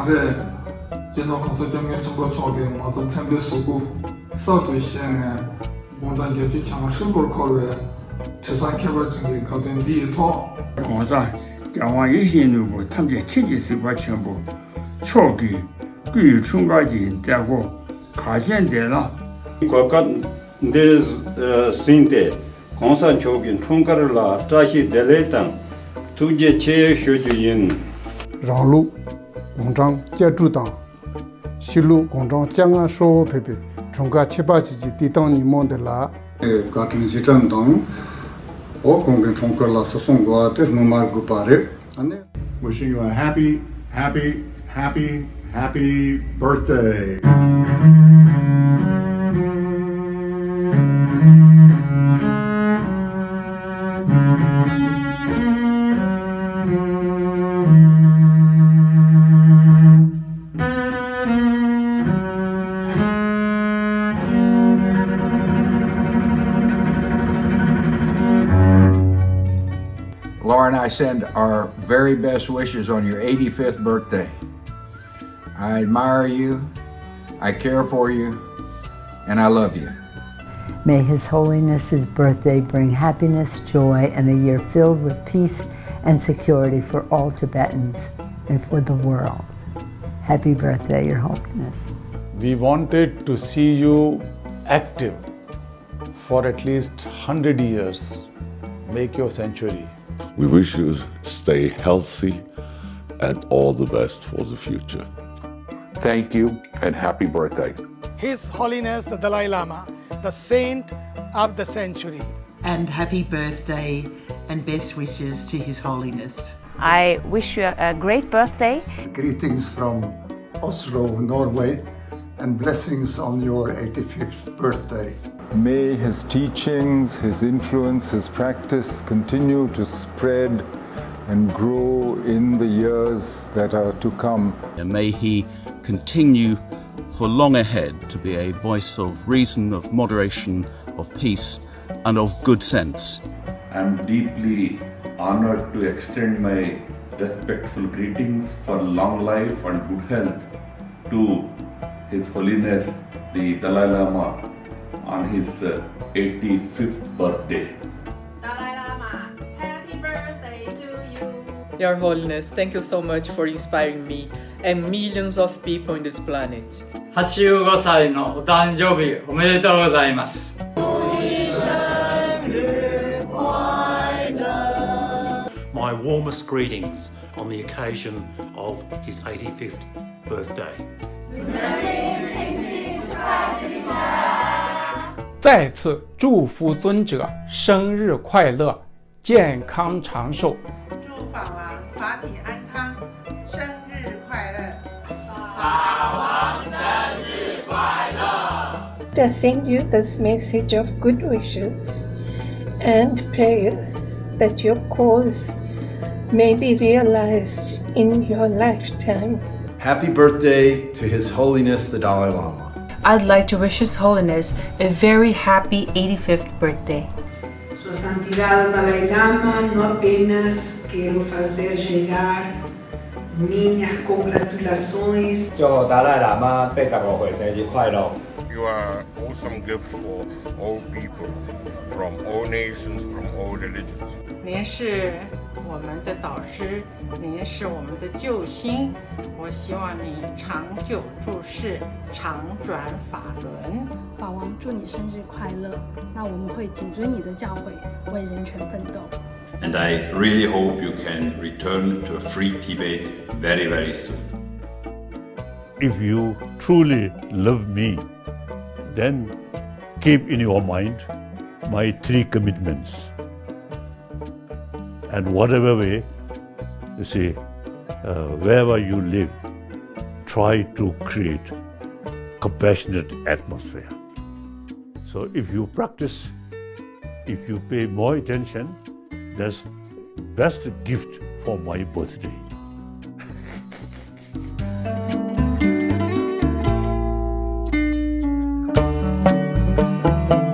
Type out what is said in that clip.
的见到红色表面中国照片，我都特别受过少对些呢，我当年去看生活考虑，就算开发经济搞点第一套。讲啥？讲完一些路不，他们就70-80块钱不，超给给春节前再过卡线点了。国家的新的广山秋跟春节了，这些得来等，都接切学习人。让路公章接住党，西路公章江岸说陪陪，春节7-8地当你们的啦。搞成是正当，我公跟春节了是送过的，我买过巴的。Wishing you a happy birthday. Laura and I send our very best wishes on your 85th birthday. I admire you, I care for you, and I love you. May His Holiness's birthday bring happiness, joy, and a year filled with peace and security for all Tibetans and for the world. Happy birthday, Your Holiness. We wanted to see you active for at least 100 years. Make your century. We wish you stay healthy and all the best for the future. Thank you and happy birthday. His Holiness the Dalai Lama, the saint of the century. And happy birthday and best wishes to His Holiness. I wish you a great birthday. Greetings from Oslo, Norway, and blessings on your 85th birthday. May his teachings, his influence, his practice continue to spread and grow in the years that are to come. And may he continue for long ahead to be a voice of reason, of moderation, of peace, and of good sense. I'm deeply honored to extend my respectful greetings for long life and good health to His Holiness the Dalai Lama on his 85th birthday. Dalai Lama, happy birthday to you. Your Holiness, thank you so much for inspiring me and millions of people in this planet. 85歳のお誕生日おめでとうございます。My warmest greetings on the occasion of his 85th birthday. 再次祝福尊者生日快乐，健康长寿。祝法王法体安康，生日快乐！法王生日快乐！ I send you this message of good wishes and prayers that your cause may be realized in your lifetime. Happy birthday to His Holiness the Dalai Lama. I'd like to wish His Holiness a very happy 85th birthday. Sua Santidade Dalai Lama, no apenas quero fazer chegar minhas congratulações. 祝达赖喇嘛85岁生日快乐。 You are an awesome gift for all people, from all nations, from all religions. 您是我们的导师，您是我们的救星。我希望你长久住世，长转法轮。法王，祝你生日快乐！那我们会紧遵你的教诲，为人权奋斗。And I really hope you can return to a free Tibet very, very soon. If you truly love me, then keep in your mind my 3 commitments. And whatever way, you see, wherever you live, try to create compassionate atmosphere. So if you practice, if you pay more attention, that's best gift for my birthday. Thank you.